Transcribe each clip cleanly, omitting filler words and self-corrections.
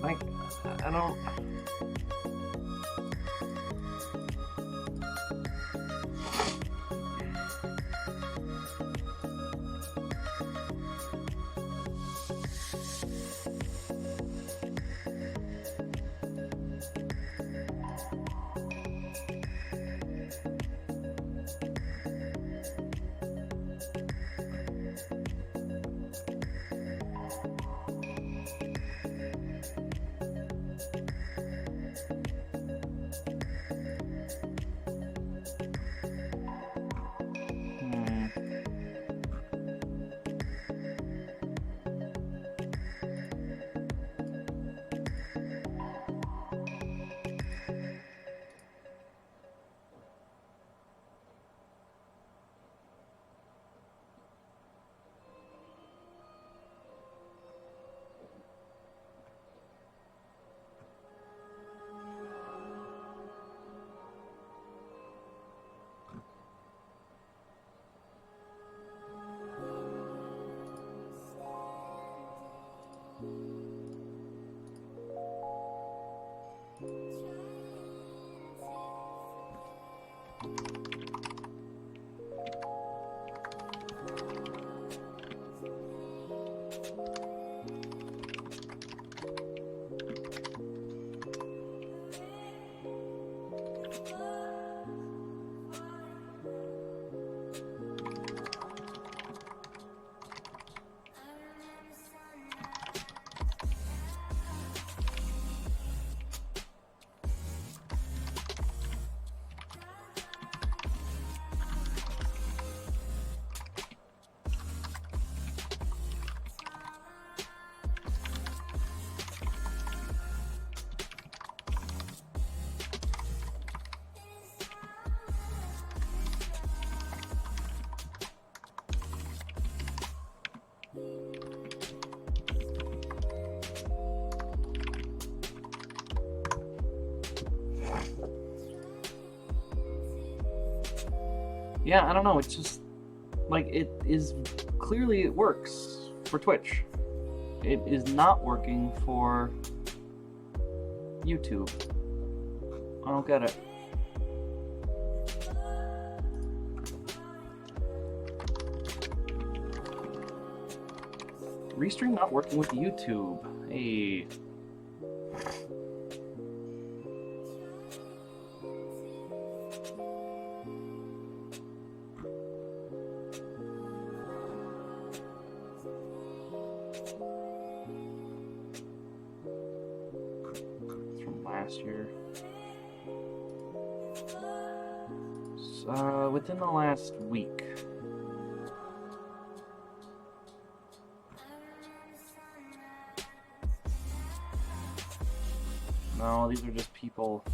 Like, I don't... Yeah, I don't know, it's just, like, it is, clearly it works for Twitch. It is not working for YouTube. I don't get it. Restream not working with YouTube. Hey. Year. So, within the last week. No, these are just people.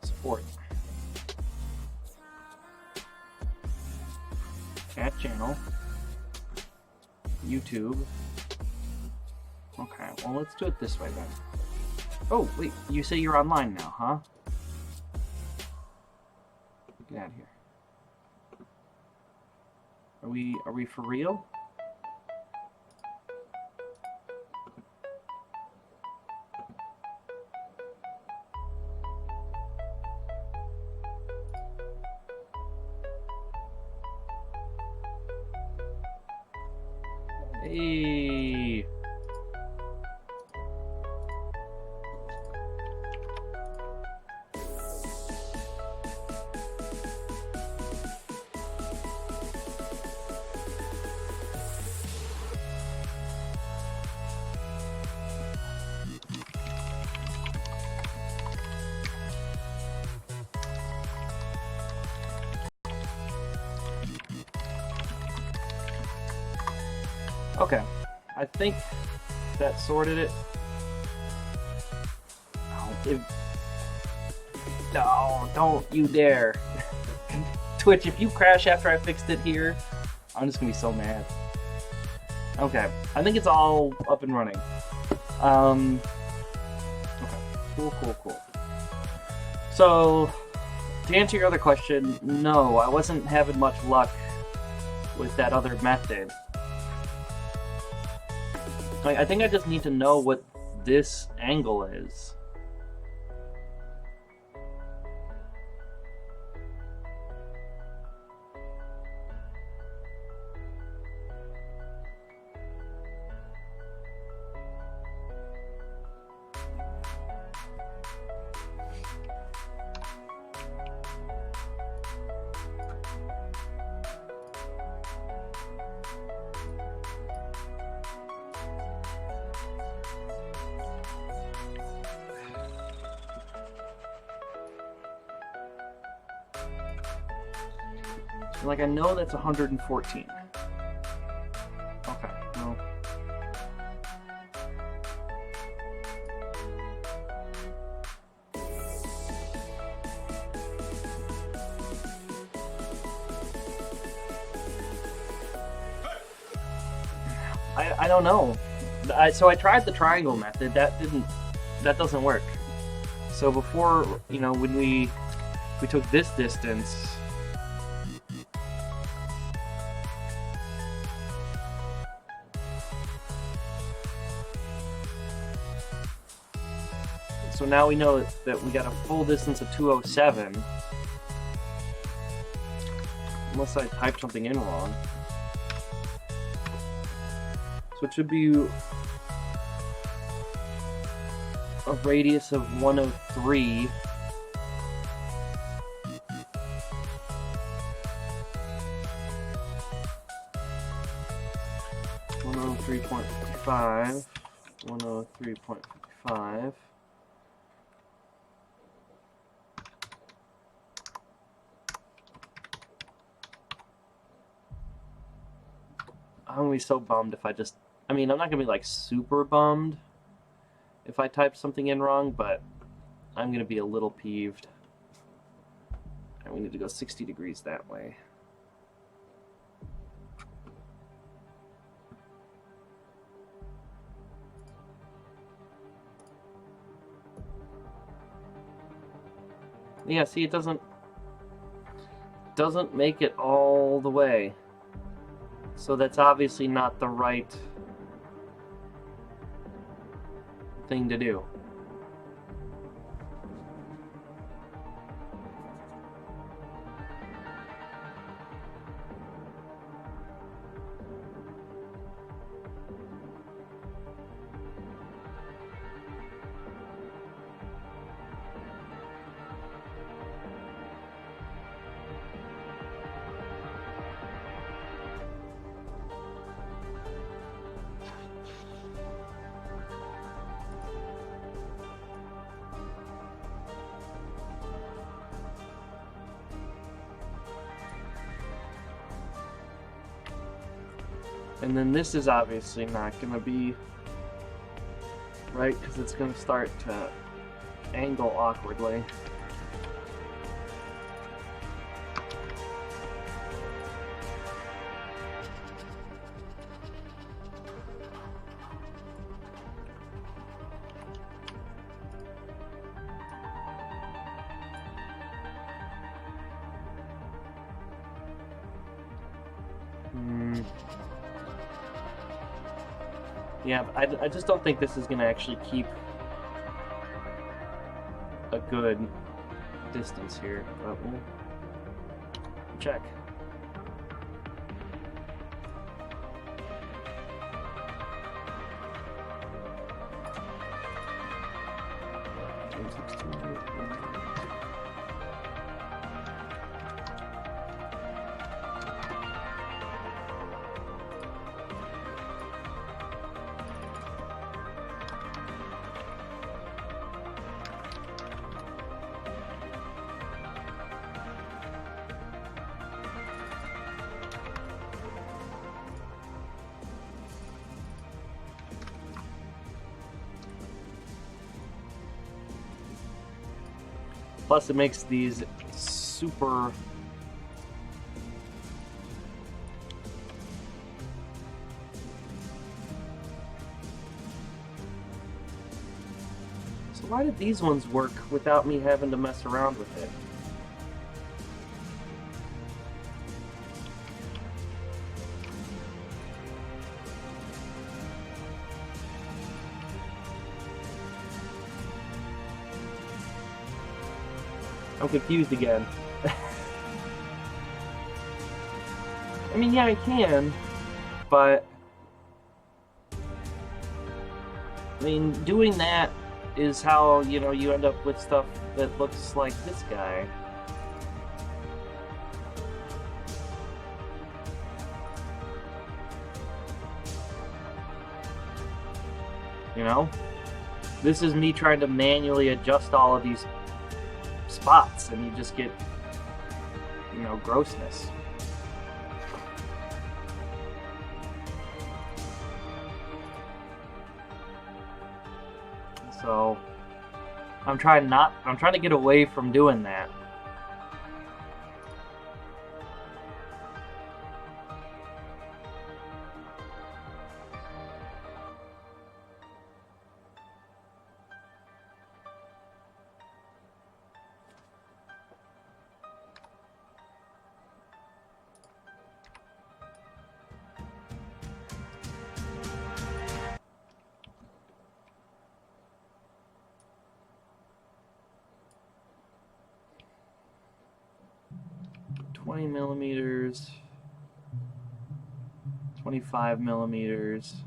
Support. Chat channel. YouTube. Okay, well, let's do it this way then. Oh, wait, you say you're online now, huh? Get out of here. Are we for real? Hey. Okay, I think that sorted it. No, don't you dare. Twitch, if you crash after I fixed it here, I'm just gonna be so mad. Okay, I think it's all up and running. Okay, cool. So, to answer your other question, no, I wasn't having much luck with that other method. Like, I think I just need to know what this angle is. Like, I know that's 114. Okay, no. I don't know. So I tried the triangle method. That doesn't work. So before, you know, when we took this distance, so now we know that we got a full distance of 207. Unless I typed something in wrong. So it should be a radius of 103. .5 103.5. I'm gonna be so bummed if I just... I mean, I'm not gonna be like super bummed if I type something in wrong, but I'm gonna be a little peeved. And we need to go 60 degrees that way. Yeah, see, it doesn't make it all the way. So that's obviously not the right thing to do. And then this is obviously not going to be right because it's going to start to angle awkwardly. Yeah, I just don't think this is going to actually keep a good distance here, but we'll check. Plus, it makes these super... So why did these ones work without me having to mess around with it? I'm confused again. I mean, yeah, I can, but I mean, doing that is how, you know, you end up with stuff that looks like this guy. You know? This is me trying to manually adjust all of these spots, and you just get, you know, grossness. So I'm trying to get away from doing that. $20mm, 25mm.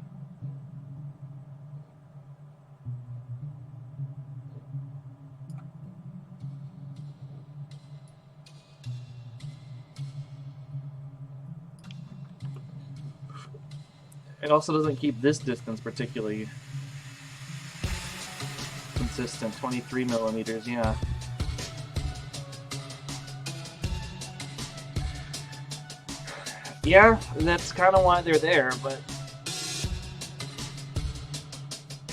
It also doesn't keep this distance particularly consistent. 23mm, yeah. Yeah, that's kind of why they're there, but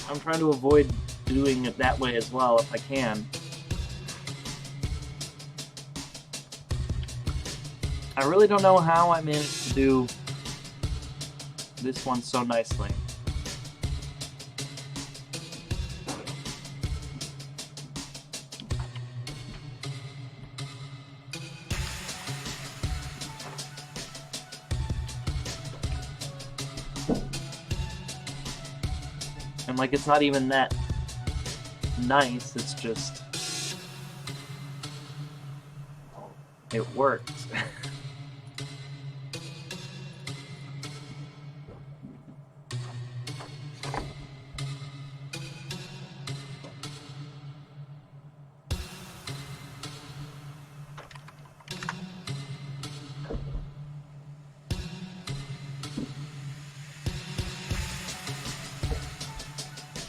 I'm trying to avoid doing it that way as well if I can. I really don't know how I managed to do this one so nicely. And like, it's not even that nice, it's just, it works.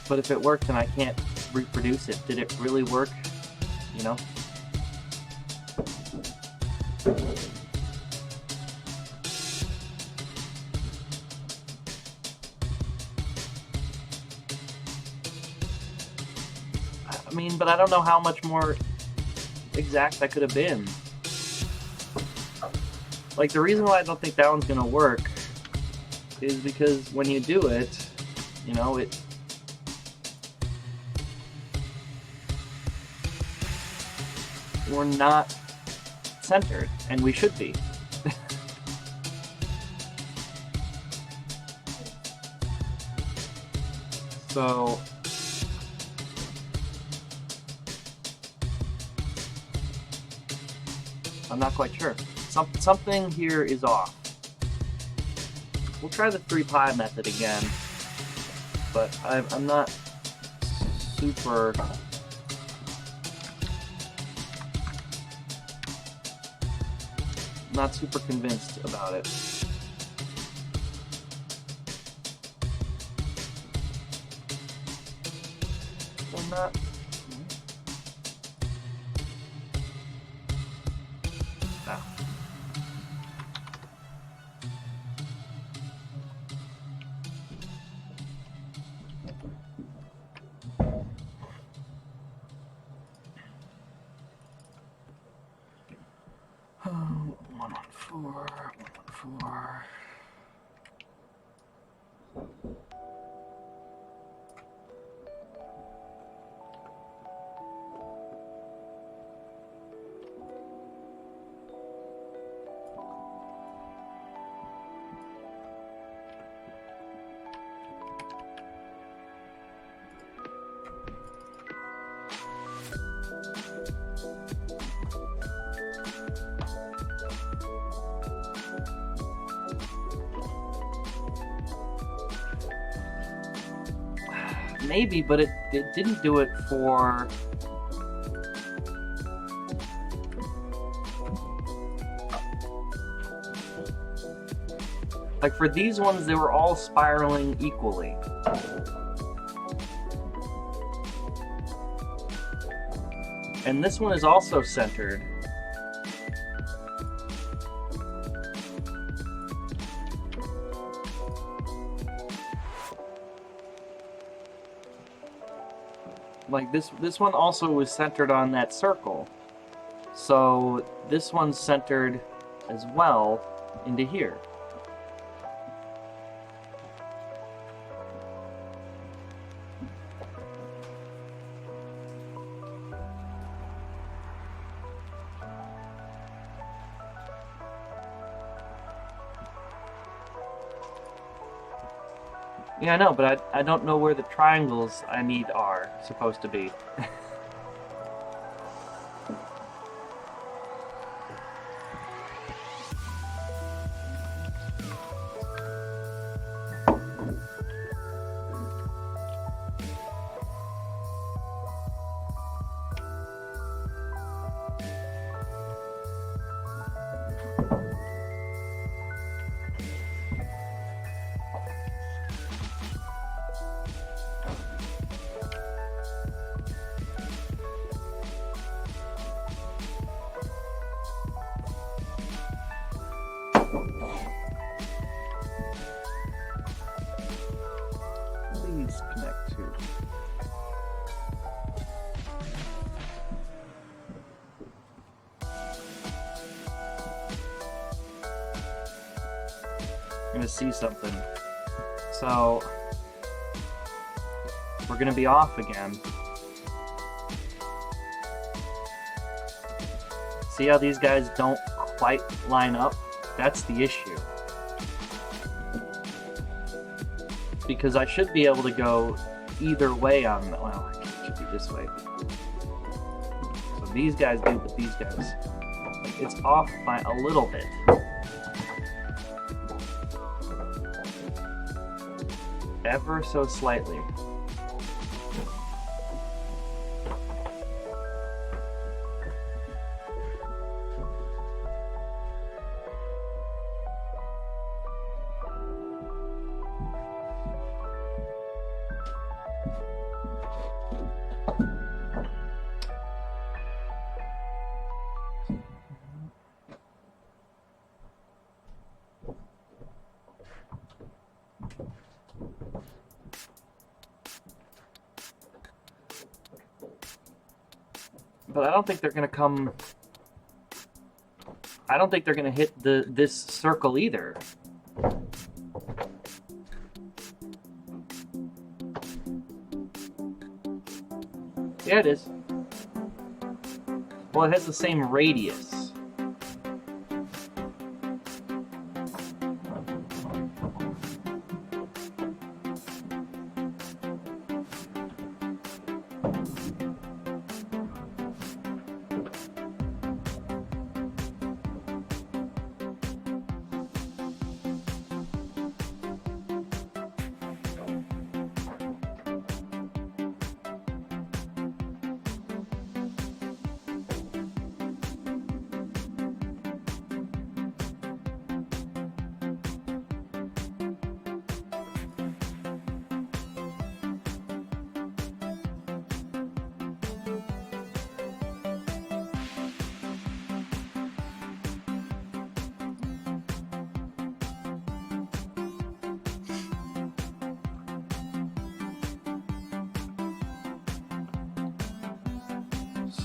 But if it worked, then I can't reproduce it. Did it really work? You know? I mean, but I don't know how much more exact that could have been. Like, the reason why I don't think that one's gonna work is because when you do it, you know, we're not centered, and we should be. So I'm not quite sure. Something here is off. We'll try the 3-pi method again, but I'm not super convinced about it. I'm not. No. Oh, 114. Maybe, but it didn't do it for... Like, for these ones, they were all spiraling equally. And this one is also centered. Like, this one also was centered on that circle. So, this one's centered as well into here. Yeah, I know, but I don't know where the triangles I need are supposed to be. Please connect to. I'm gonna see something. So we're gonna be off again. See how these guys don't quite line up? That's the issue. Because I should be able to go either way on the, well, it should be this way. So these guys do with these guys. It's off by a little bit. Ever so slightly. But I don't think they're gonna come. I don't think they're gonna hit this circle either. Yeah, it is. Well, it has the same radius.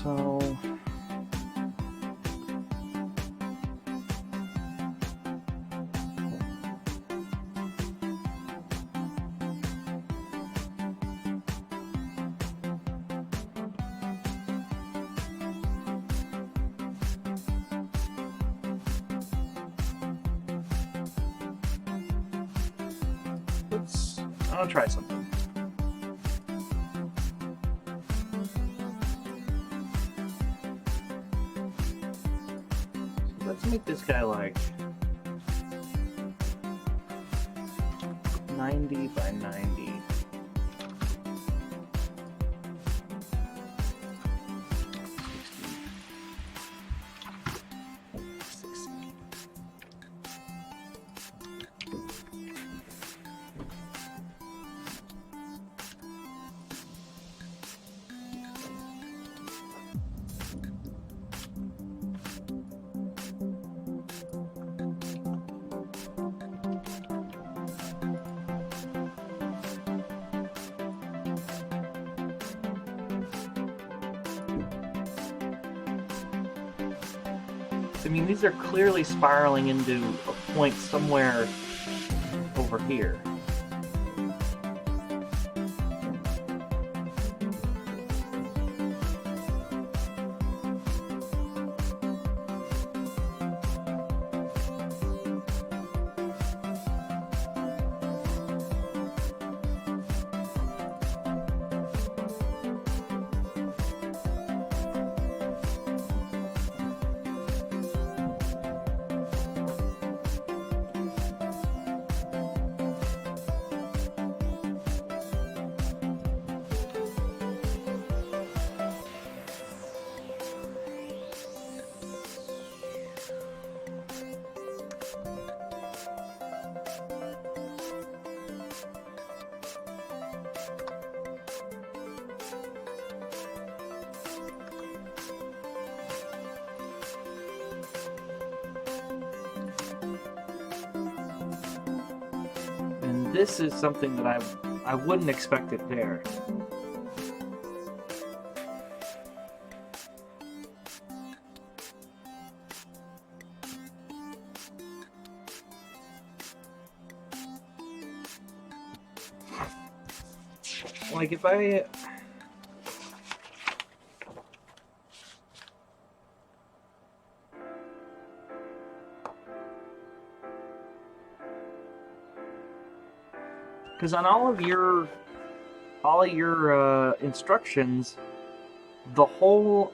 So I'll try something. Let's make this guy like 90 by 90. I mean, these are clearly spiraling into a point somewhere over here. And this is something that I wouldn't expect it there. Like if I... Because on all of your instructions, the whole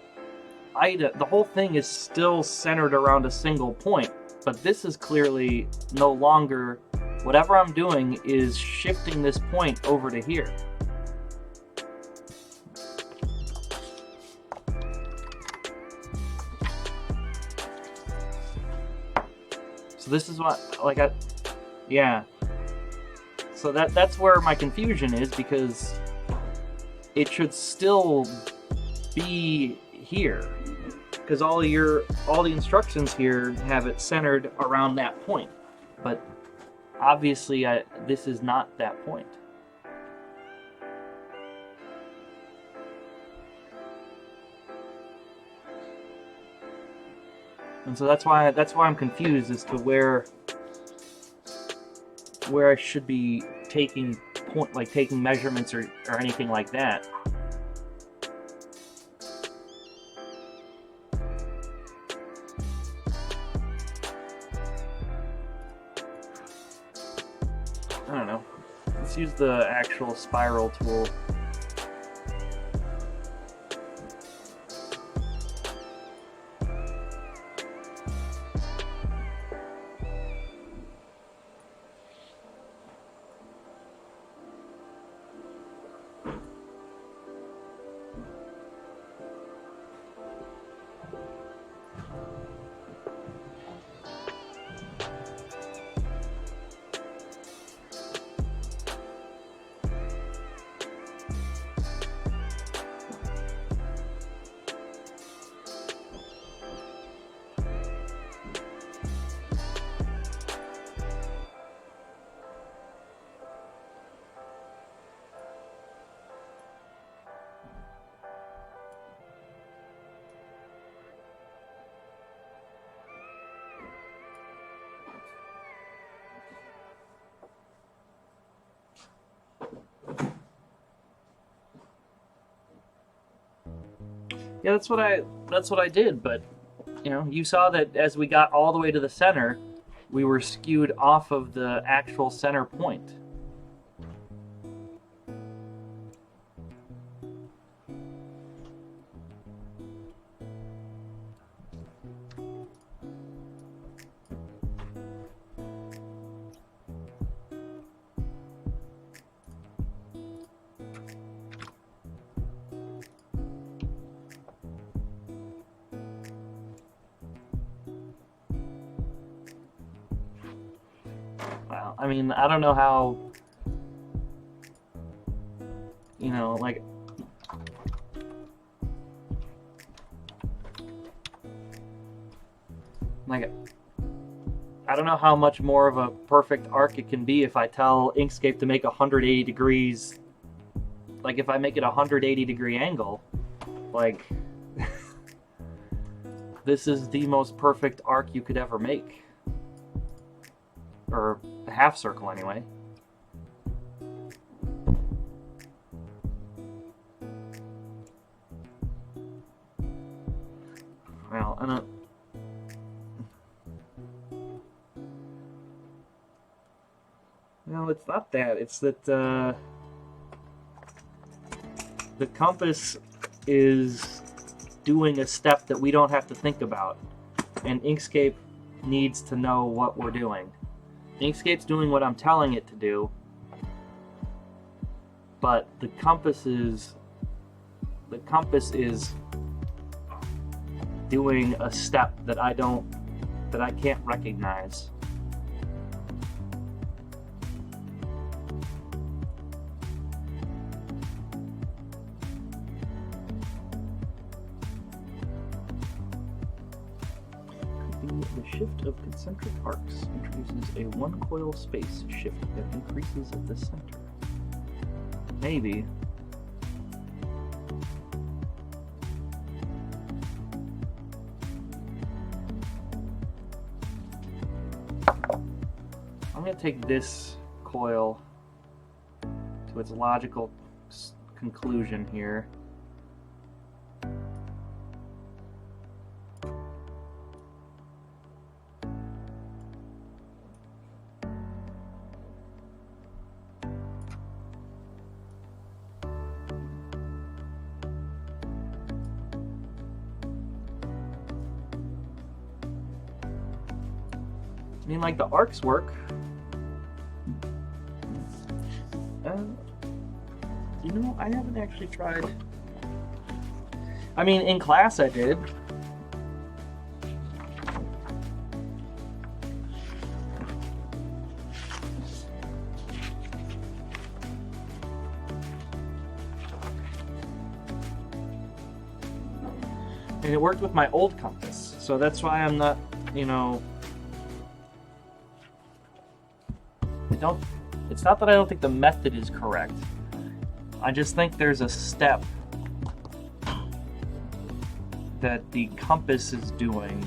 thing is still centered around a single point. But this is clearly no longer. Whatever I'm doing is shifting this point over to here. So this is what, like, yeah. So that's where my confusion is, because it should still be here, because all the instructions here have it centered around that point, but obviously this is not that point. And so that's why I'm confused as to where I should be taking measurements or anything like that. I don't know. Let's use the actual spiral tool. Yeah, that's what I did, but you know, you saw that as we got all the way to the center, we were skewed off of the actual center point. Wow, I mean, I don't know how, you know, like, I don't know how much more of a perfect arc it can be if I tell Inkscape to make 180 degrees, like if I make it a 180 degree angle, like, this is the most perfect arc you could ever make. Or a half circle, anyway. Well, I don't... No, it's not that. It's that, the compass is doing a step that we don't have to think about. And Inkscape needs to know what we're doing. Inkscape's doing what I'm telling it to do, but the compass is doing a step that I can't recognize. The shift of concentric arcs introduces a one-coil space shift that increases at the center. Maybe. I'm going to take this coil to its logical conclusion here. I mean, like, the arcs work. You know, I haven't actually tried. I mean, in class I did. And it worked with my old compass, so that's why I'm not, you know... It's not that I don't think the method is correct. I just think there's a step that the compass is doing.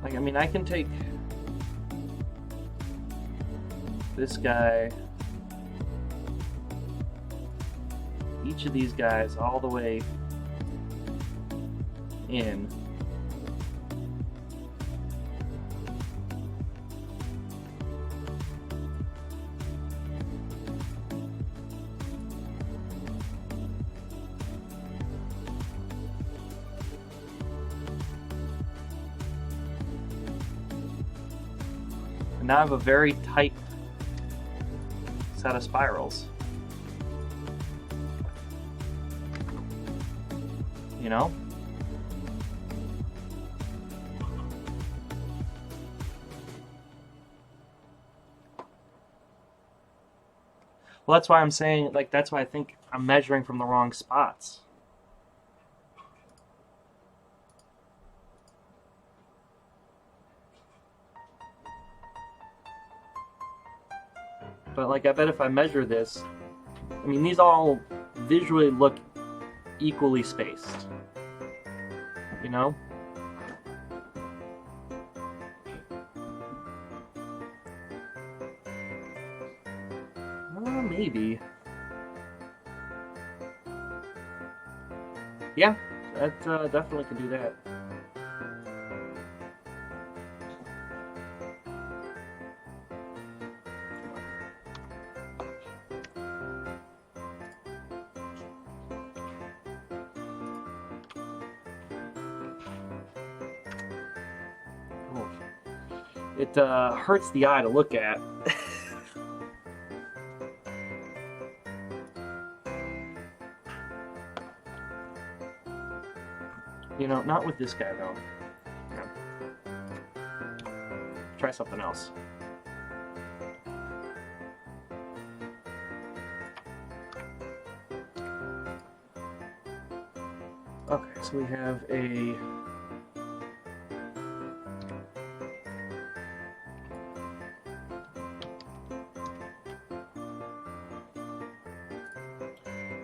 Like, I mean, I can take this guy, each of these guys, all the way in. And now I have a very tight set of spirals. You know? Well, that's why I'm saying, like, that's why I think I'm measuring from the wrong spots. But, like, I bet if I measure this, I mean, these all visually look equally spaced. You know? Maybe. Yeah, that definitely can do that. It hurts the eye to look at. You know, not with this guy though. No. Try something else. Okay, so we have a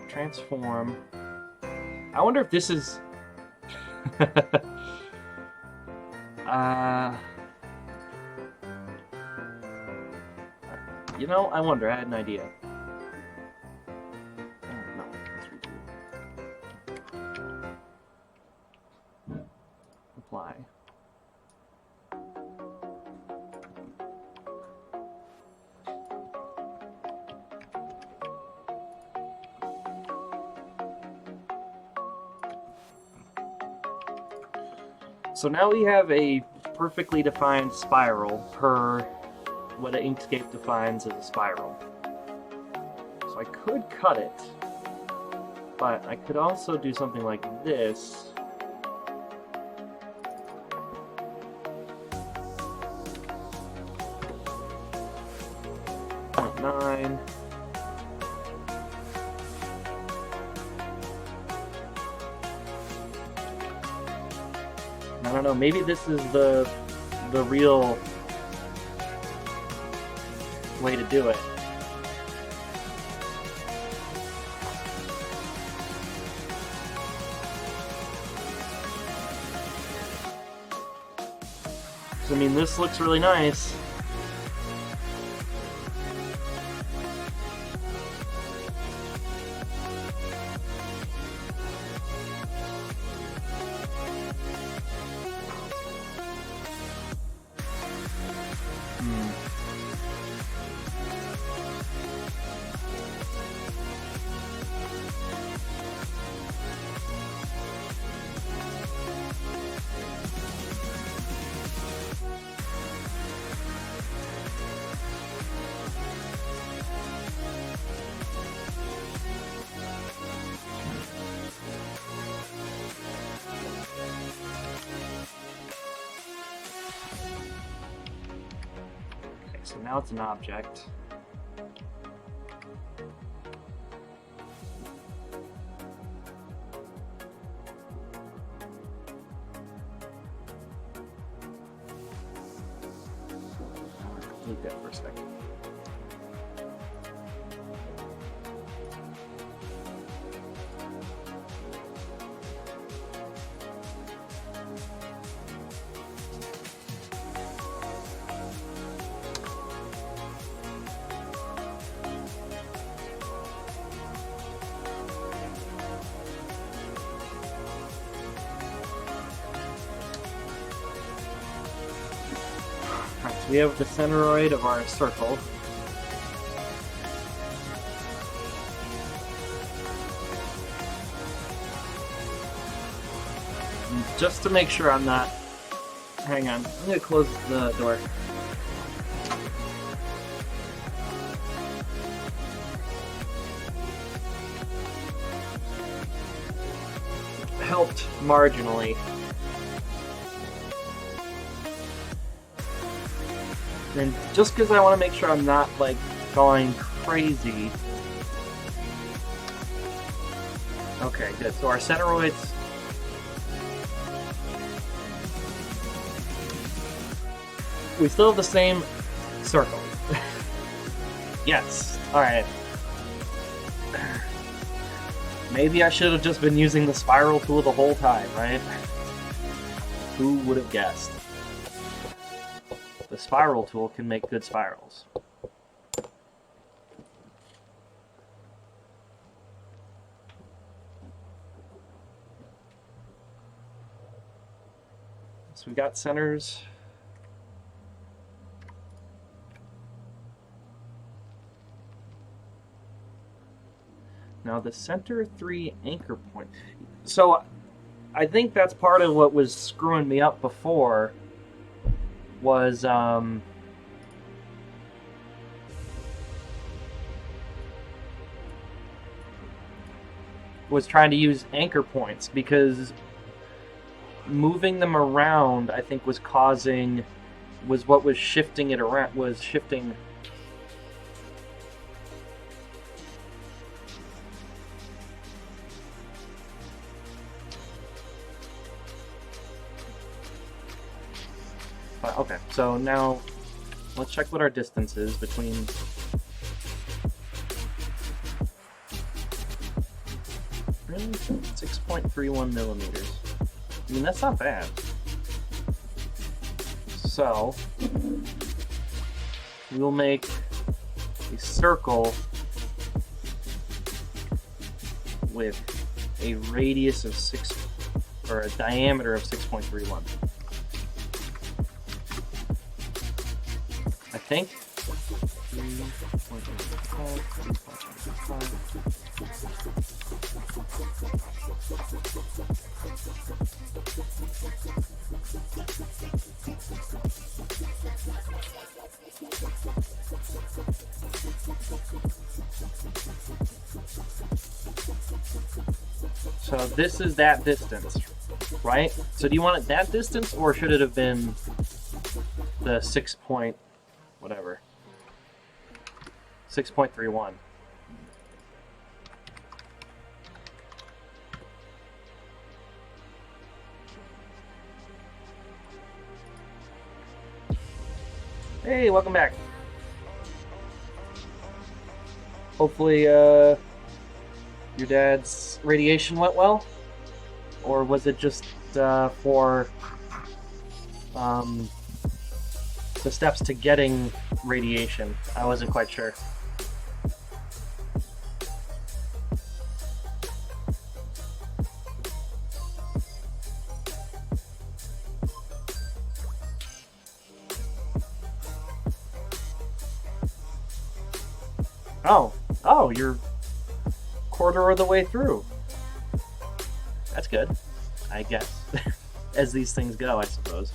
transform. I wonder if this is you know, I wonder, I had an idea. Oh, no, let's redo. Apply. So now we have a perfectly defined spiral per what Inkscape defines as a spiral. So I could cut it, but I could also do something like this. .9. I don't know, maybe this is the real way to do it. I mean, this looks really nice. So now it's an object. Leave that for a second. Alright, so we have the centroid of our circle. And just to make sure I'm not... Hang on, I'm gonna close the door. Helped marginally. And just because I want to make sure I'm not, like, going crazy. Okay, good. So our centroids... We still have the same circle. Yes. Alright. Maybe I should have just been using the spiral tool the whole time, right? Who would have guessed? The spiral tool can make good spirals. So we got centers. Now the center 3 anchor point. So I think that's part of what was screwing me up before was trying to use anchor points, because moving them around, I think, was what was shifting it around, was shifting. fine. Okay, so now let's check what our distance is between. Really? 6.31 millimeters. I mean, that's not bad. So, we will make a circle with a radius of 6, or a diameter of 6.31. I think. 3.85. So this is that distance, right? So do you want it that distance, or should it have been the 6 point whatever? 6.31. Hey, welcome back. Hopefully, your dad's radiation went well? Or was it just for the steps to getting radiation? I wasn't quite sure. Oh, you're quarter of the way through. That's good, I guess. As these things go, I suppose.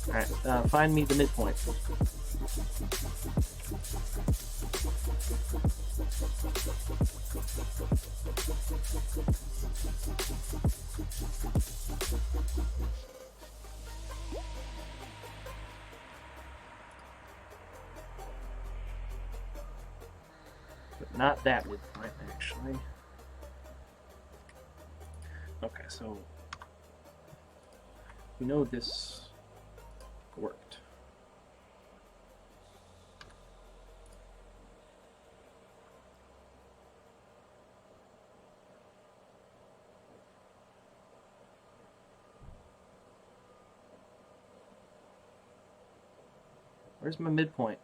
Alright, find me the midpoint. But not that midpoint, actually. Okay, so we know this worked. Where's my midpoint?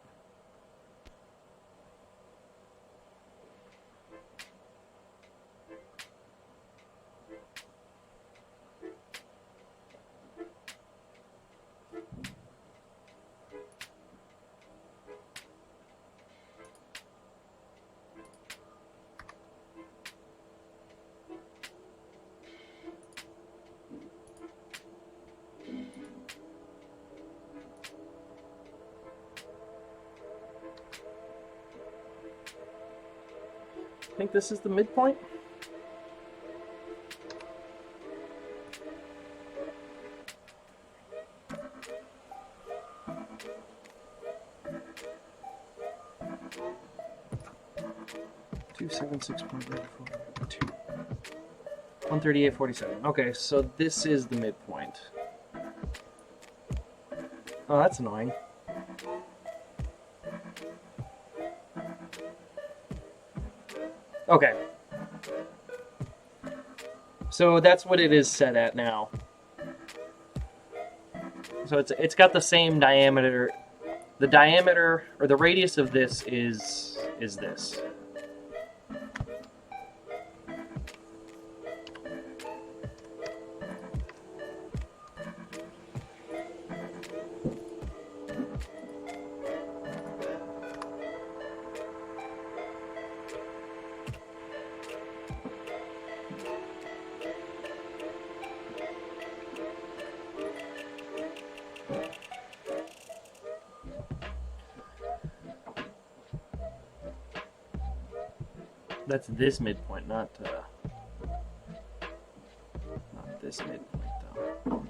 I think this is the midpoint. Two 138.47. Okay, so this is the midpoint. Oh, that's annoying. Okay. So that's what it is set at now. So it's got the same diameter. The diameter or the radius of this is this. That's this midpoint, not this midpoint, though.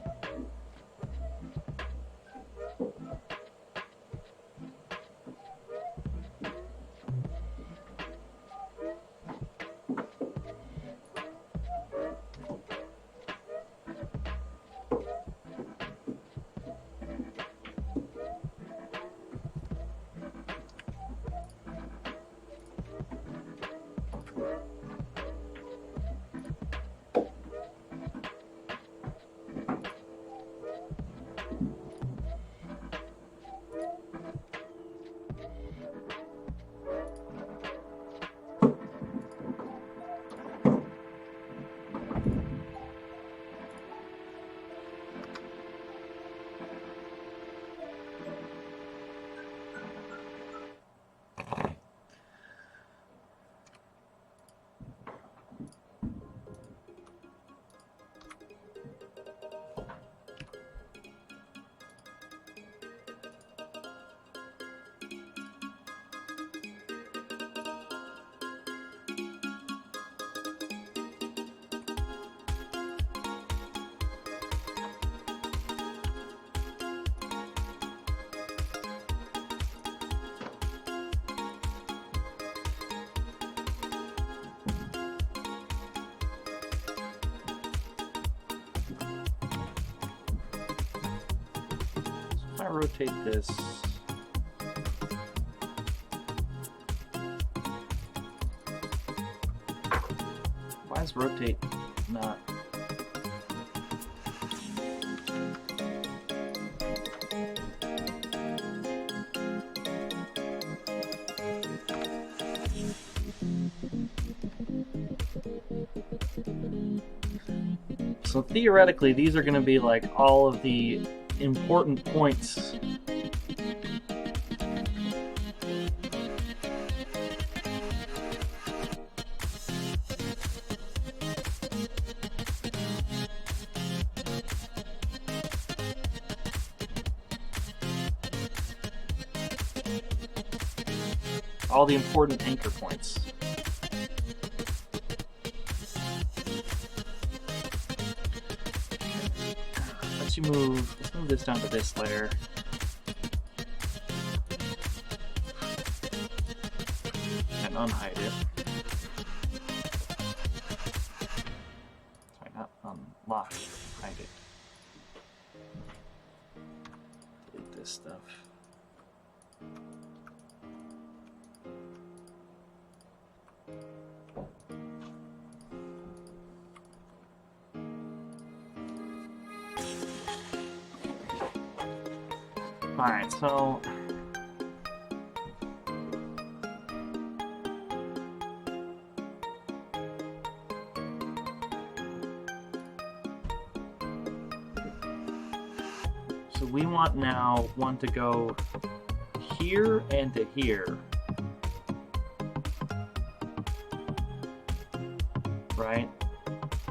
I rotate this? Why is rotate not? So theoretically, these are going to be like all of the important points. All the important anchor points. Let's move this down to this layer. And unhide it. Sorry, not unlock, hide it. Delete this stuff. Alright, so we want now one to go here and to here. Right?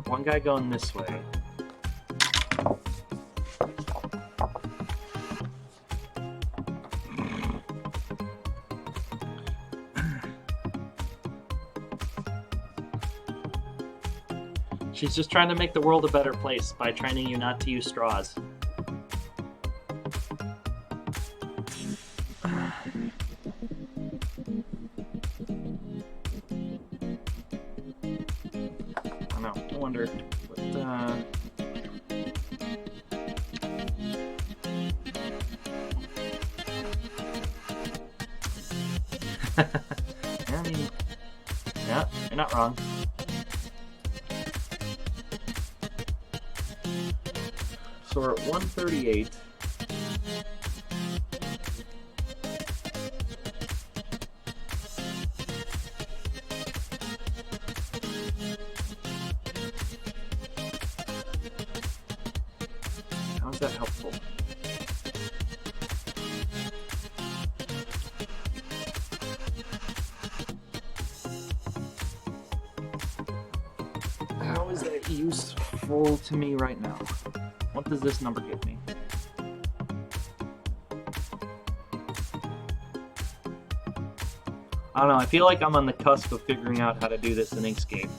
One guy going this way. She's just trying to make the world a better place by training you not to use straws. I know, I wonder what, I mean, yeah, you're not wrong. So we're at 138. How is that helpful? How is that useful to me right now? What does this number give me? I don't know, I feel like I'm on the cusp of figuring out how to do this in Inkscape.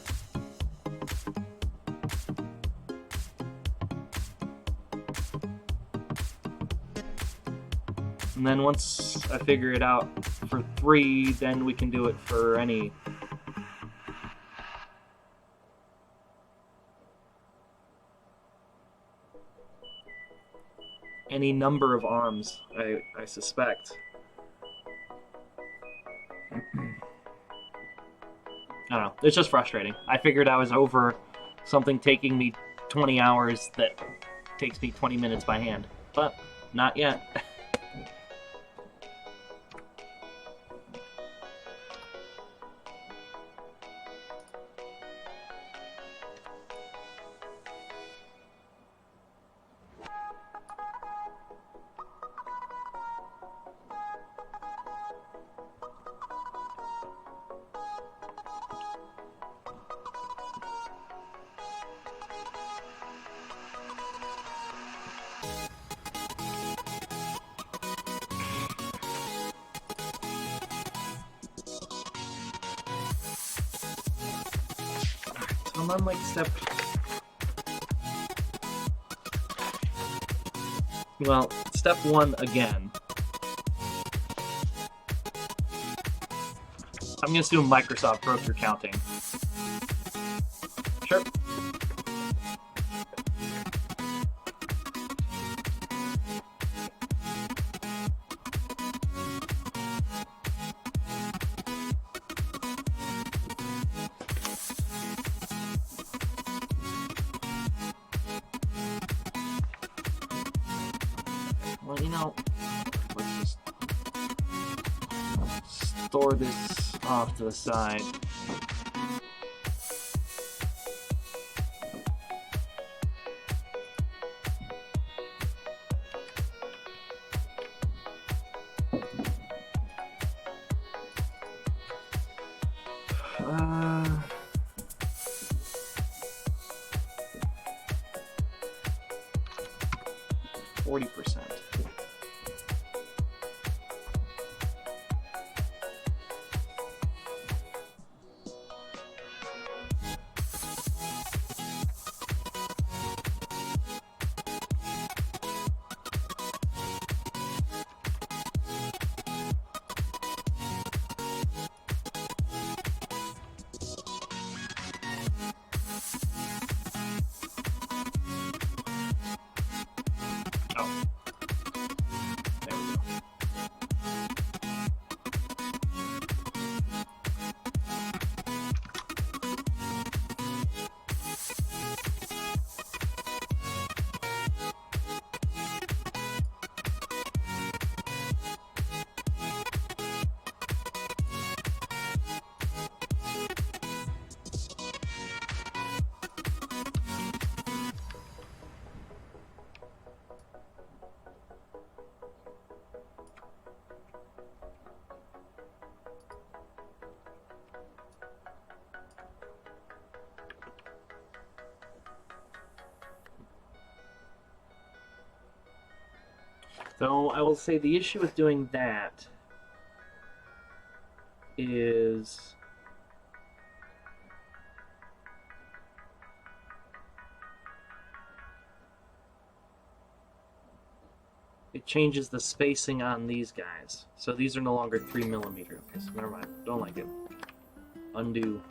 And then once I figure it out for 3, then we can do it for any number of arms, I suspect. I don't know, it's just frustrating. I figured I was over something taking me 20 hours that takes me 20 minutes by hand, but not yet. I'm on like step 1 again. I'm gonna assume Microsoft broke your counting. Sure. Well, you know, let's just store this off to the side. Uh, 40%. Oh, there we go. So I will say the issue with doing that is it changes the spacing on these guys. So these are no longer 3mm. Okay, so never mind. Don't like it. Undo.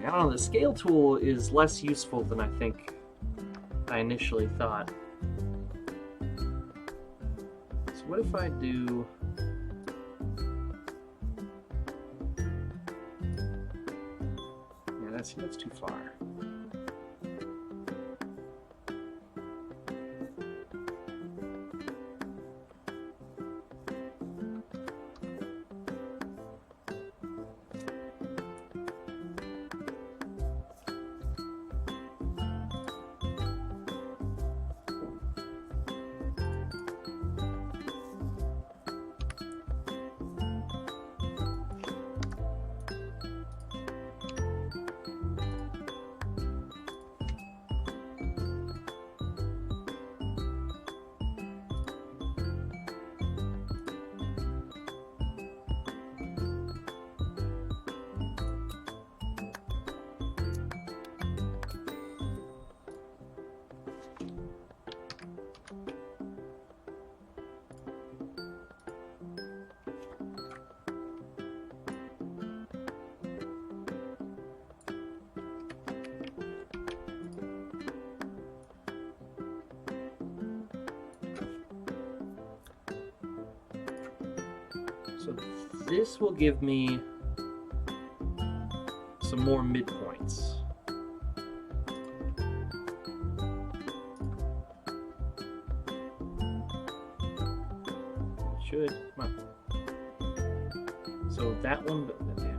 I don't know, the scale tool is less useful than I think I initially thought. So what if I do... Yeah, that's too far. So this will give me some more midpoints. It should. Come on. So that one, yeah.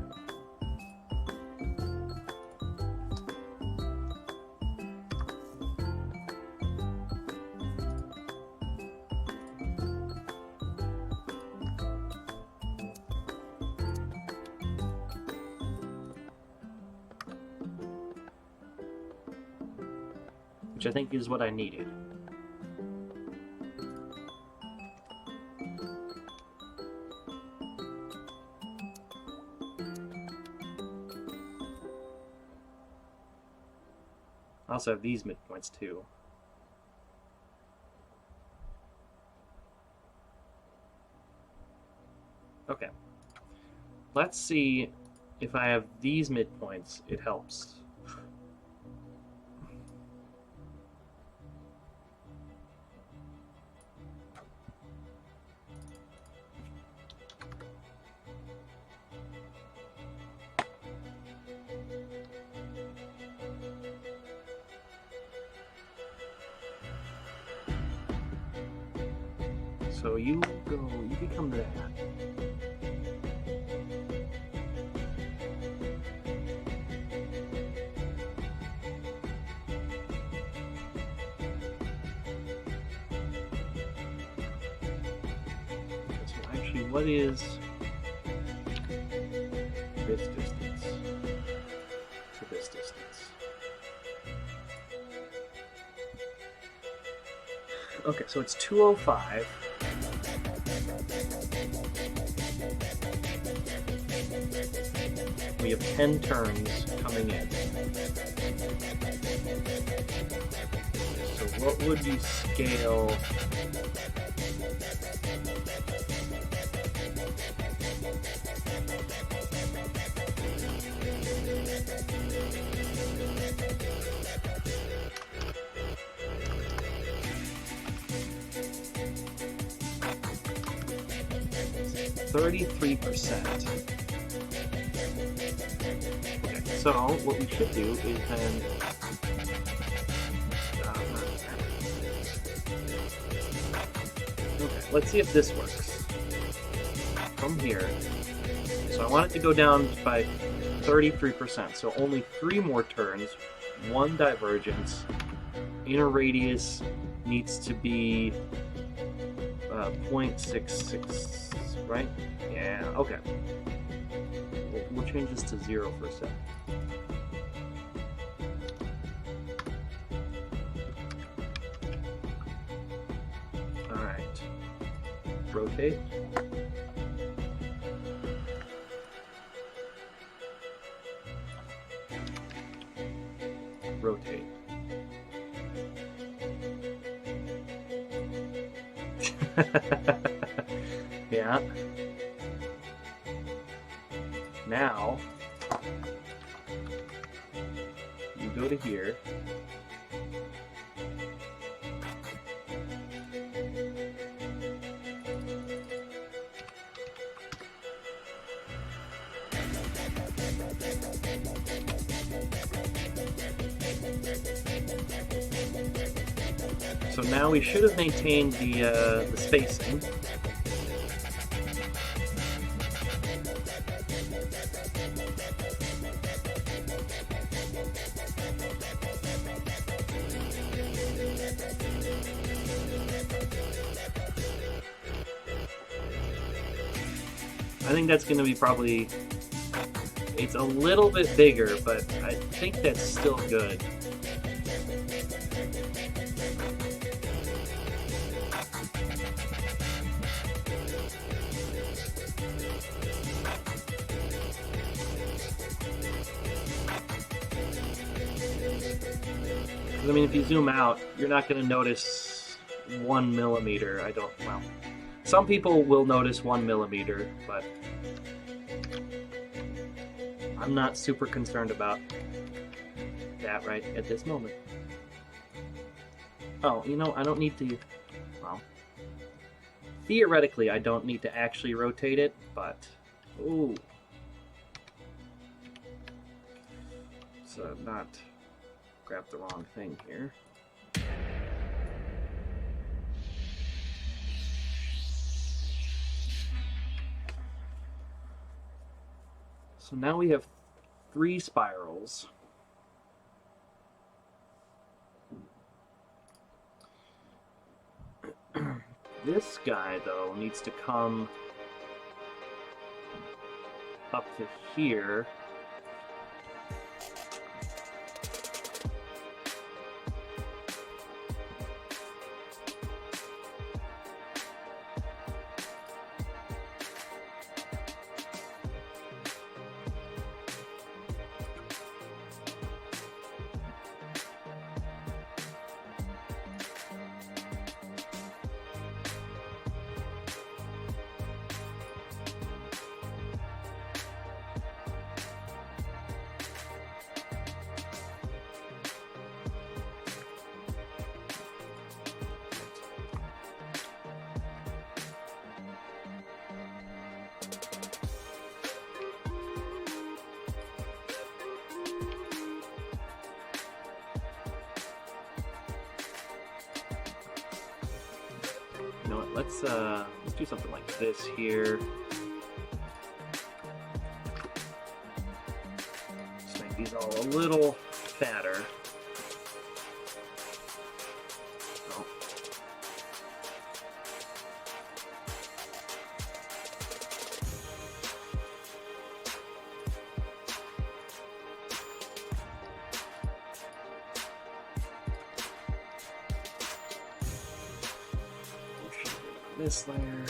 Which I think is what I needed. I also have these midpoints too. Okay. Let's see if I have these midpoints, it helps. So you become that. So actually, what is this distance to this distance? Okay, so it's 205. We have 10 turns coming in. So what would you scale? %. Okay, so what we should do is then okay, let's see if this works. From here, so I want it to go down by 33%, so only 3 more turns, 1 divergence. Inner radius needs to be 0.66, right? Yeah, okay. We'll change this to 0 for a second. Alright. Rotate. Rotate. Yeah. Now, you go to here. So now we should have maintained the spacing. I think that's going to be probably, it's a little bit bigger, but I think that's still good. I mean, if you zoom out, you're not going to notice 1 millimeter. Well, some people will notice 1 millimeter, but I'm not super concerned about that right at this moment. Oh, you know, I don't need to, well, theoretically, I don't need to actually rotate it, but, ooh. So, not grab the wrong thing here. So now we have 3 spirals. This guy, though, needs to come up to here. You know what? Let's do something like this here. Just make these all a little fatter. Oh. This layer.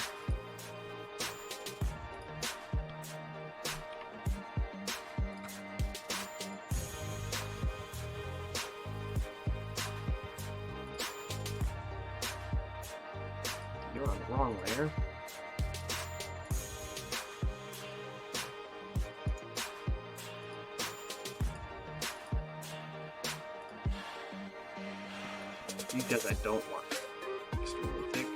You're on the wrong layer. Because I don't want extremely thick.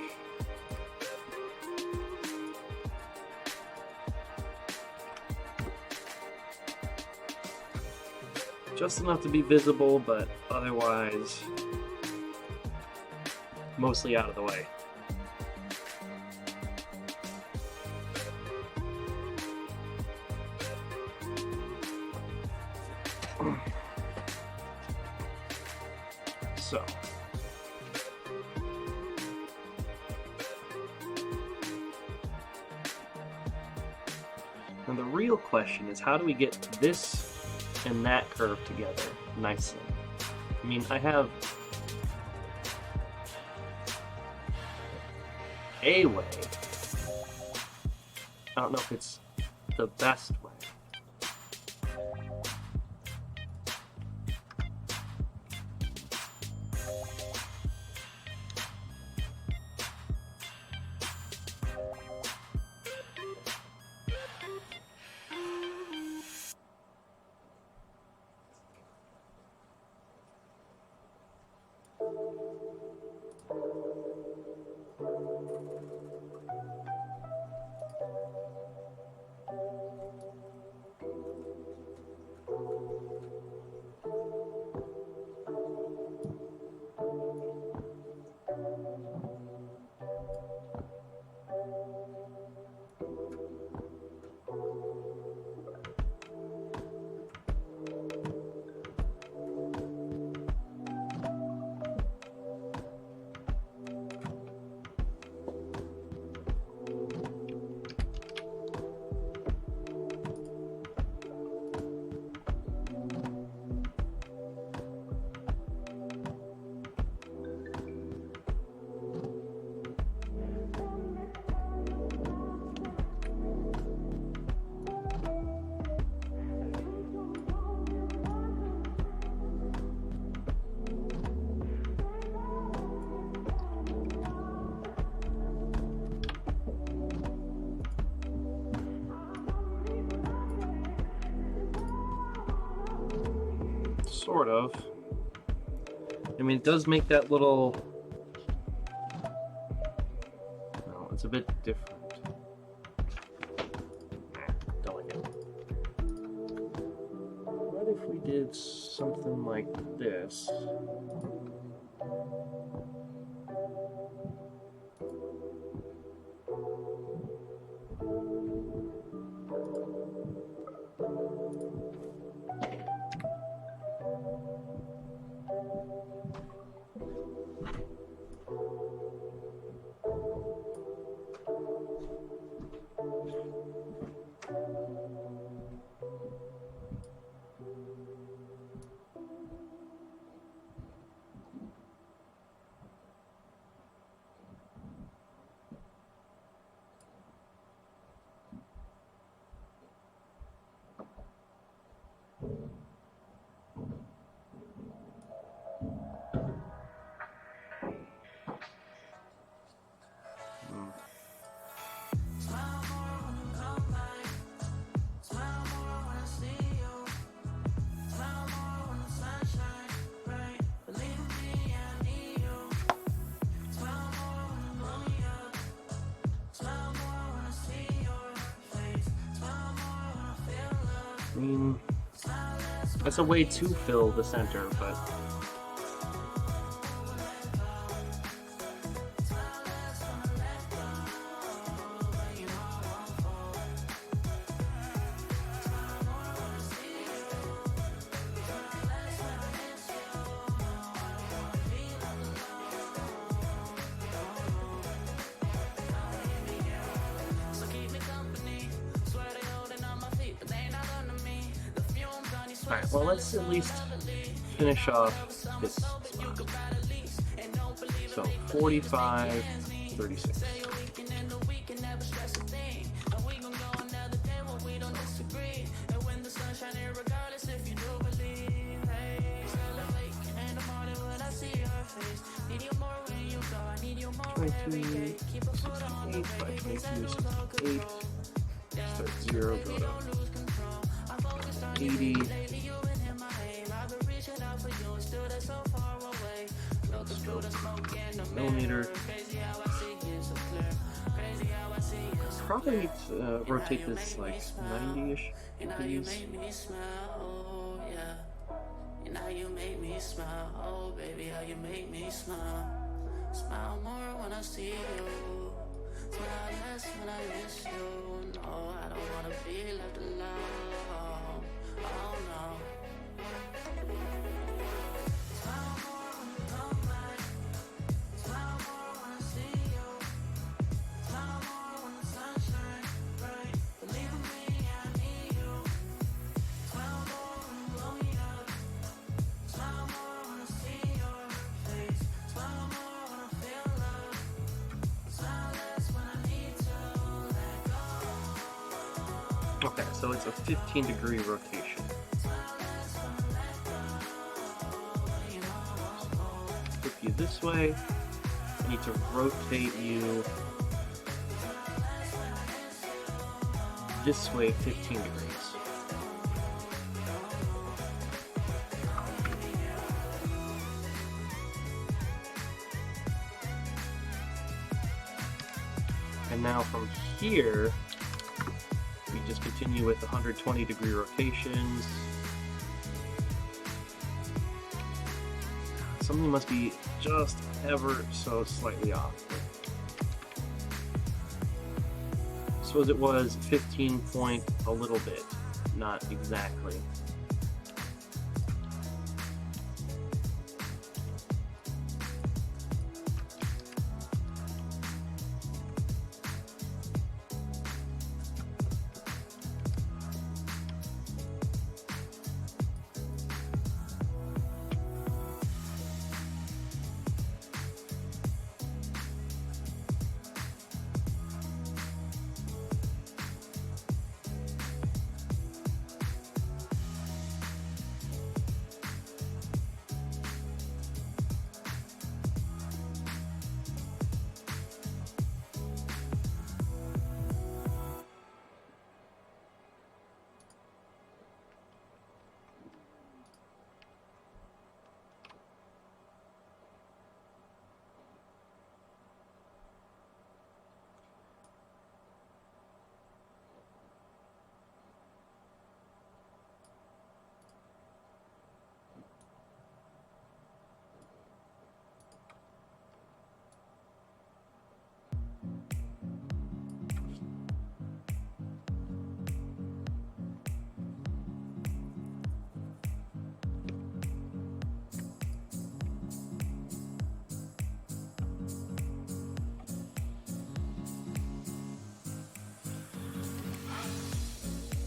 Just enough to be visible, but otherwise mostly out of the way. So. And the real question is, how do we get this and that curve together nicely? I mean, I have a way. I don't know if it's the best way. Sort of. I mean, it does make that little... No, it's a bit different. Don't like it. What if we did something like this? I mean, that's a way to fill the center, but Alright, well, let's at least finish off this spot. So 45, 36. Start 0, go to 80. Millimeter. Probably need to rotate this like 90-ish degrees. And how you make me smile, oh baby, how you make me smile. Smile more when I see you, smile less when I miss you. No, I don't wanna be left alone, oh no. Smile more when you come back, smile more when I see you, smile more when the sun shines bright. Believe in me, I need you. Smile more when you blow me up. Smile more when I see your face. Smile more when I feel love. Smile less when I need to let go. Okay, so it's a 15-degree rotation. Flip you this way. I need to rotate you this way 15 degrees. And now from here, we just continue with 120-degree rotations. Something must be just ever so slightly off. Suppose it was 15 point a little bit, not exactly.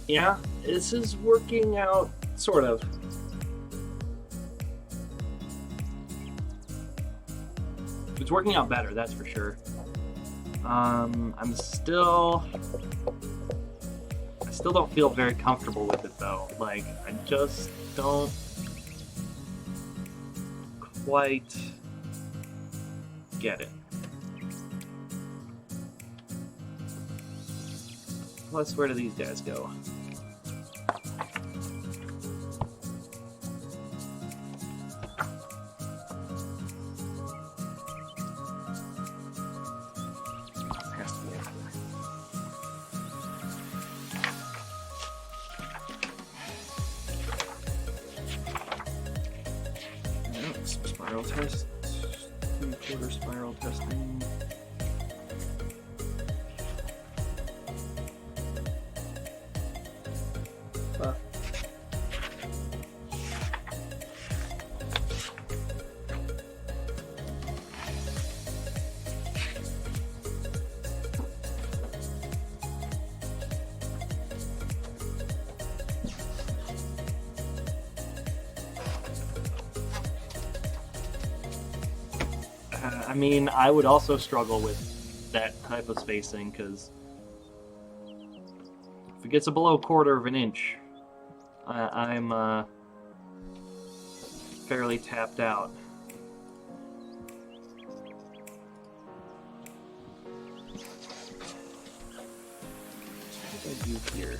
Yeah, this is working out, sort of. It's working out better, that's for sure. I still don't feel very comfortable with it though. Like, I just don't quite get it. Plus, where do these guys go? Has to be after. Yep, spiral test. 3/4 spiral testing. I mean, I would also struggle with that type of spacing, because if it gets below 1/4 of an inch, I'm fairly tapped out. What did I do here?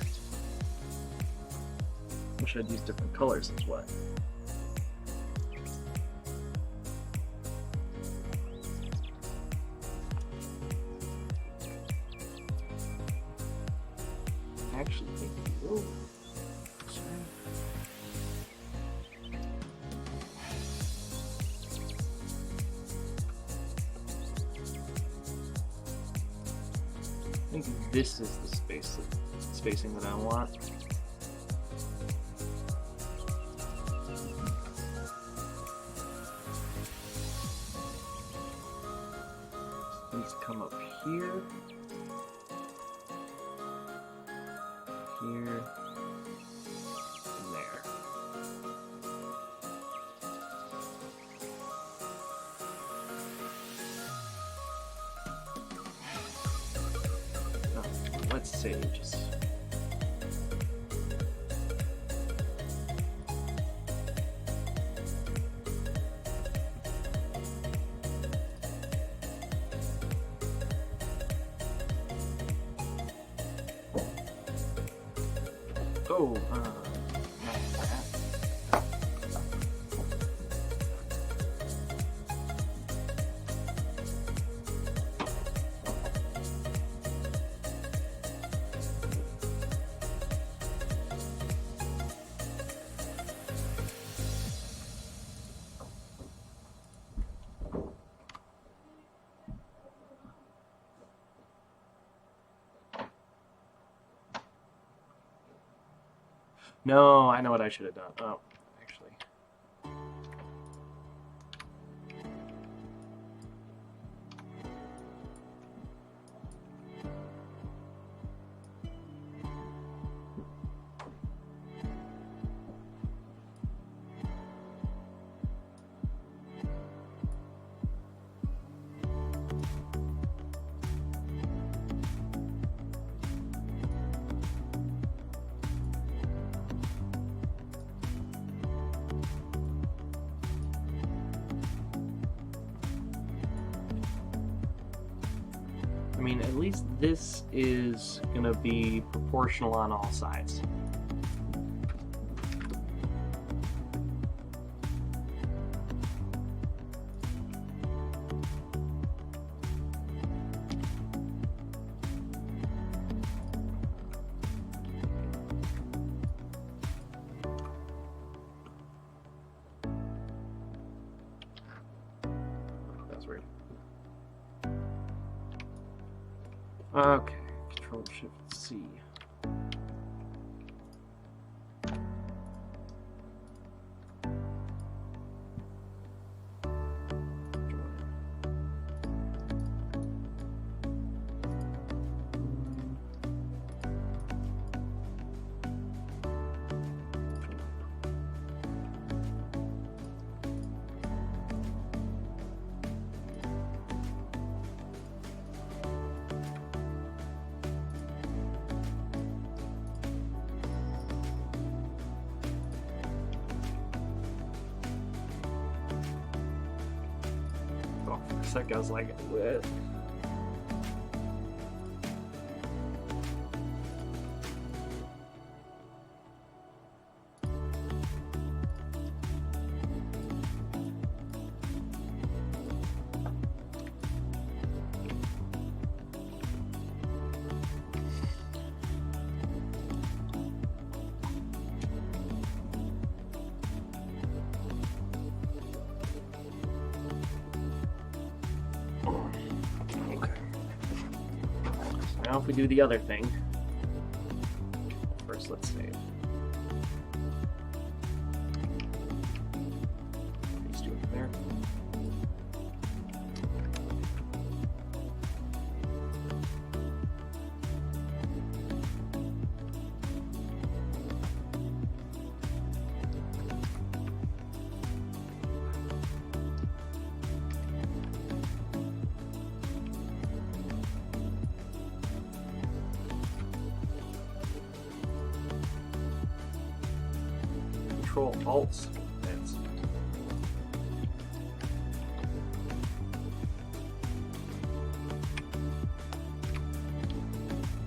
Wish I'd use different colors as well. Actually, think oh, sorry. I think this is the spacing that I want. These come up here. Here and there. Oh, let's say just oh, not that. No, I know what I should have done. Oh, actually. I mean, at least this is gonna be proportional on all sides. That's weird. Okay, Control Shift C. Oh, for a sec I was like, what? Okay. Now if we do the other thing, first let's save. These two over there. Control Alt. That's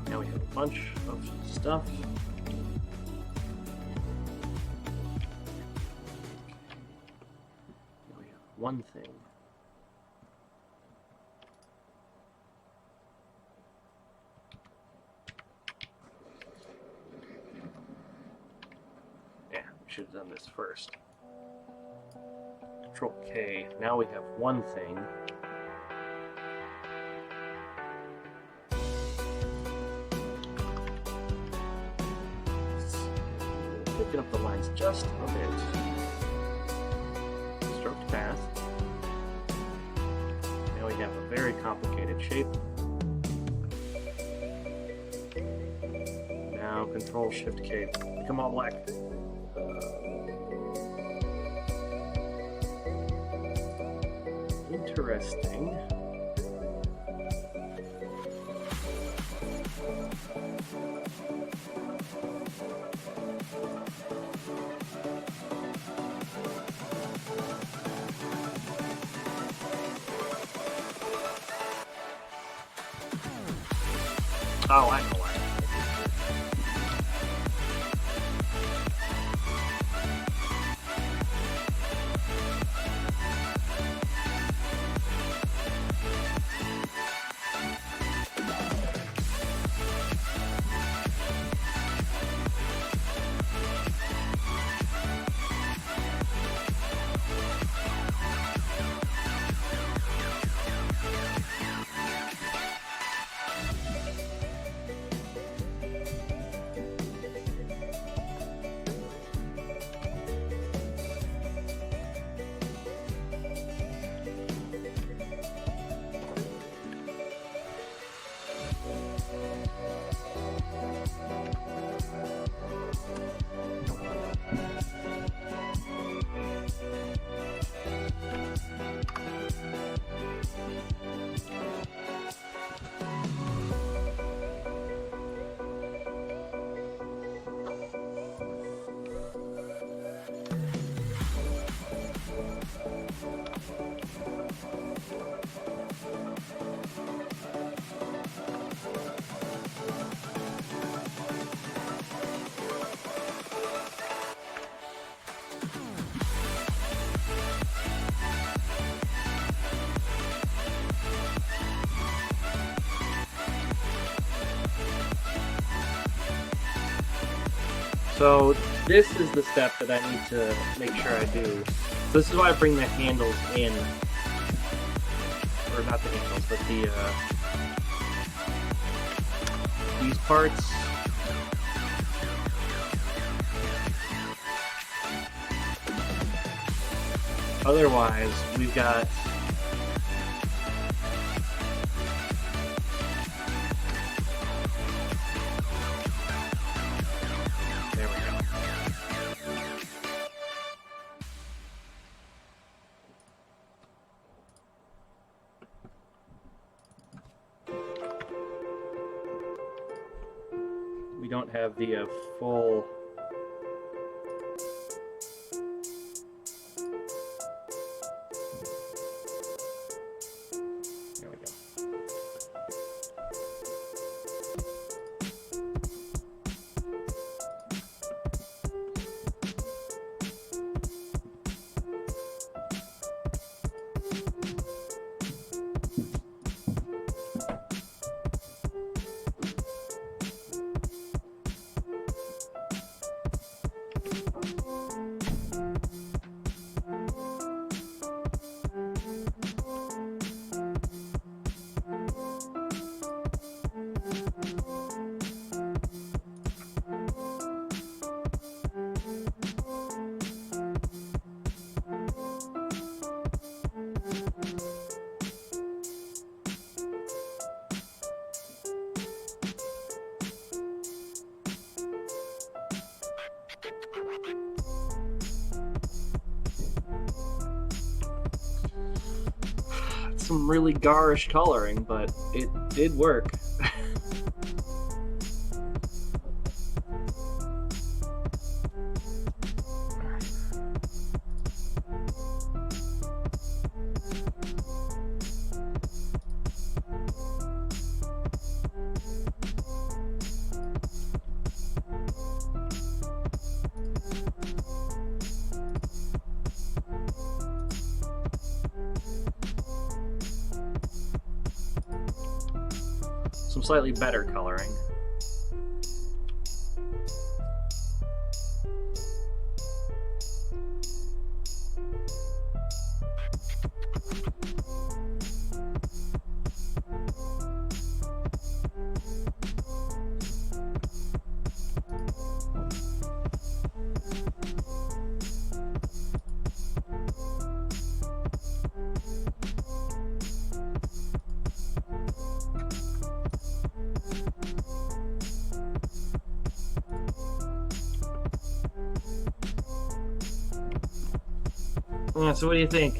now we have a bunch of stuff. Now we have one thing. Should have done this first. Control K. Now we have one thing. Picking up the lines just a bit. Stroked path. Now we have a very complicated shape. Now Control Shift K. Become all black. Interesting. Oh, I know why. So this is the step that I need to make sure I do. So this is why I bring the handles in, or not the handles, but the these parts. Otherwise, we've got there we go. We don't have the full. There we go. Some really garish coloring, but it did work. some slightly better coloring. Yeah, so what do you think?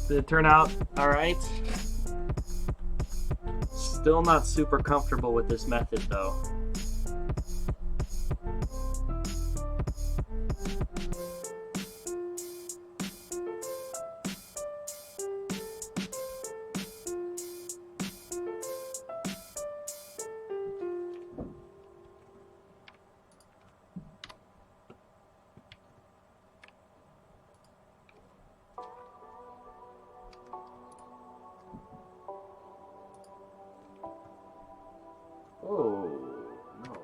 Did it turn out all right? Still not super comfortable with this method though. Oh, no.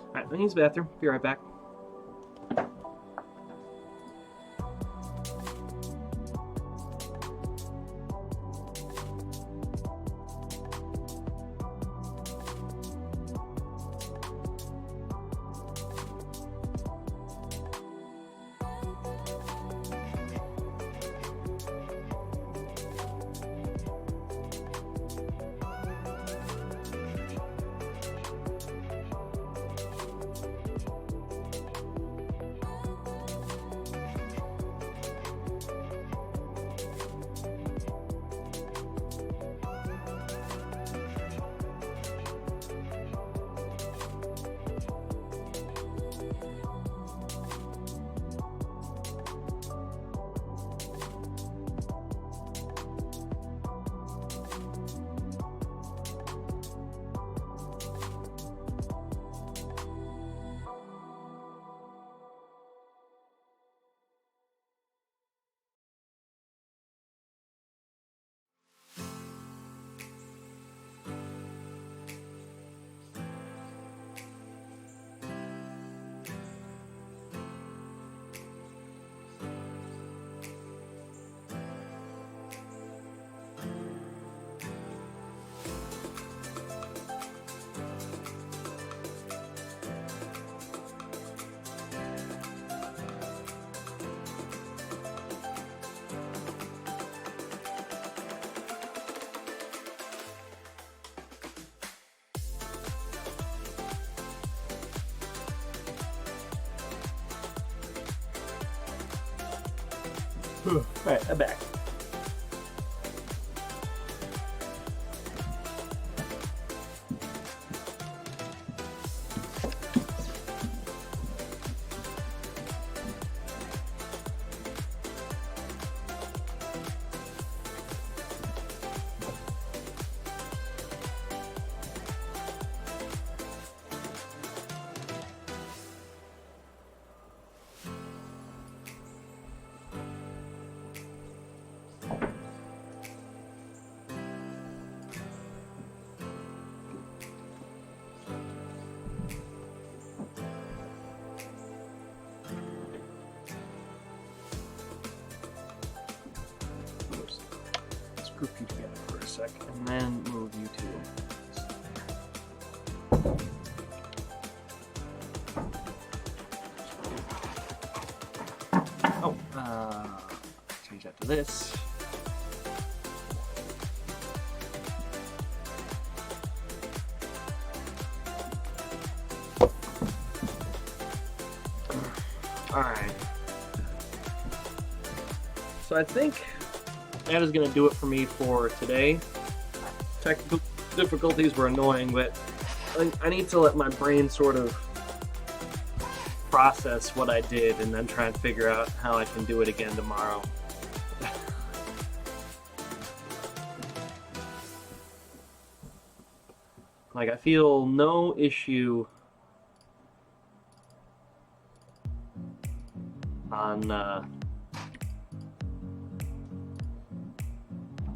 Alright, I'm gonna use the bathroom. Be right back. Alright, I'm back. Let's group you together for a sec, and then move you two. Oh, change that to this. Alright. So I think that is going to do it for me for today. Technical difficulties were annoying, but I need to let my brain sort of process what I did and then try and figure out how I can do it again tomorrow. Like, I feel no issue on,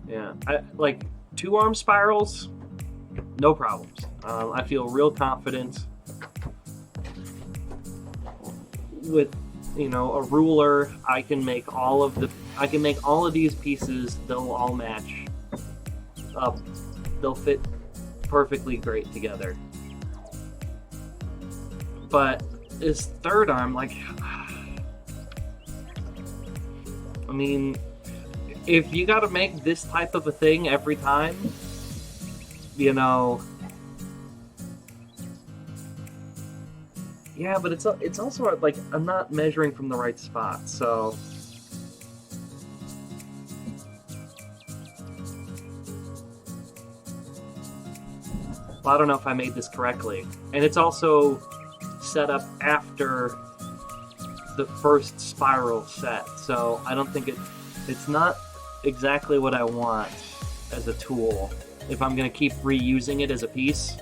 yeah, like, 2-arm spirals, no problems. I feel real confident with, you know, a ruler. I can make all of these pieces. They'll all match up. They'll fit perfectly great together. But this third arm, like, I mean, if you gotta make this type of a thing every time, you know, yeah, but it's also like I'm not measuring from the right spot, so well, I don't know if I made this correctly, and it's also set up after the first spiral set, so I don't think it's not exactly what I want as a tool if I'm gonna keep reusing it as a piece.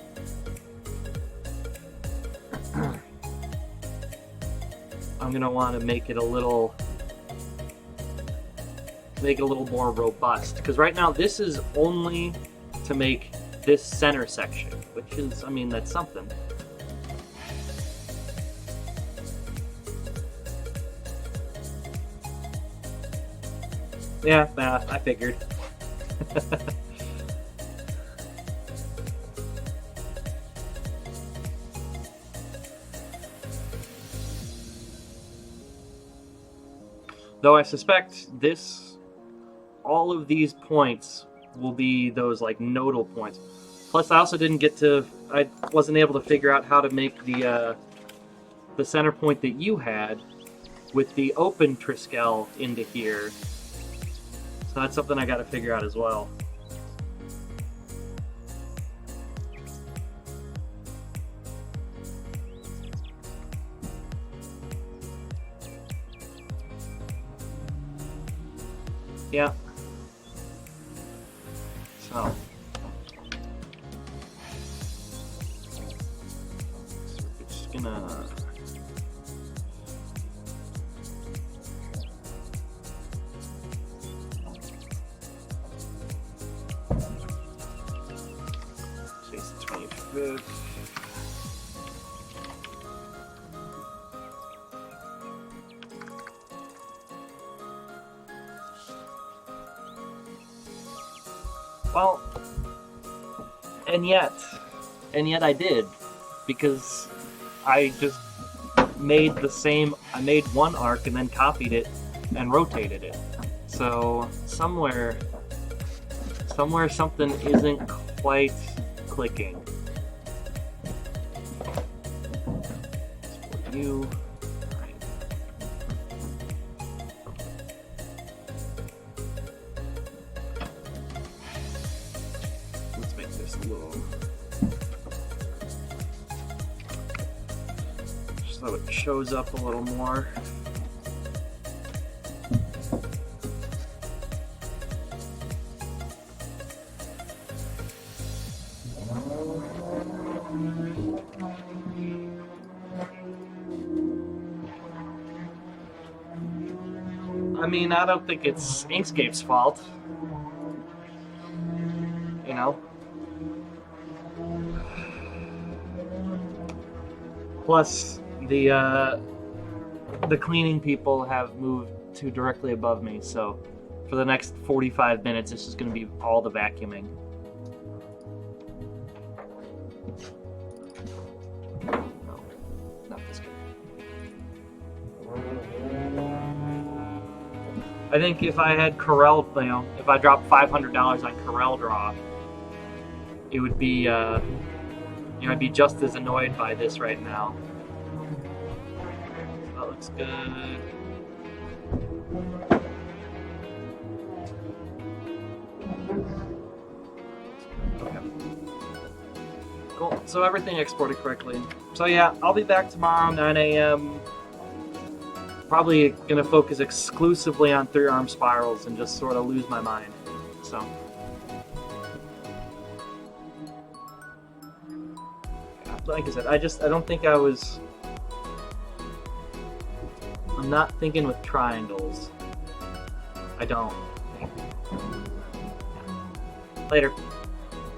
I'm gonna want to make it a little more robust, because right now this is only to make this center section, which is, I mean, that's something. Yeah, I figured. Though I suspect all of these points will be those like nodal points. Plus, I also I wasn't able to figure out how to make the center point that you had with the open Triskel into here. So that's something I got to figure out as well. Yeah. So we're just gonna today's the 25th. Well, and yet I did, because I just made I made one arc and then copied it and rotated it. So somewhere something isn't quite clicking. For you. so it shows up a little more. I mean, I don't think it's Inkscape's fault. You know? Plus, the cleaning people have moved to directly above me, so for the next 45 minutes, it's just going to be all the vacuuming. No, not this good. I think if I had Corel, you know, if I dropped $500 on Corel Draw, it would be, you know, I'd be just as annoyed by this right now. So that looks good. Okay. Cool. So everything exported correctly. So yeah, I'll be back tomorrow, 9 a.m. Probably gonna focus exclusively on 3-arm spirals and just sort of lose my mind. So. Like I said, I don't think I was. I'm not thinking with triangles. I don't think. Later.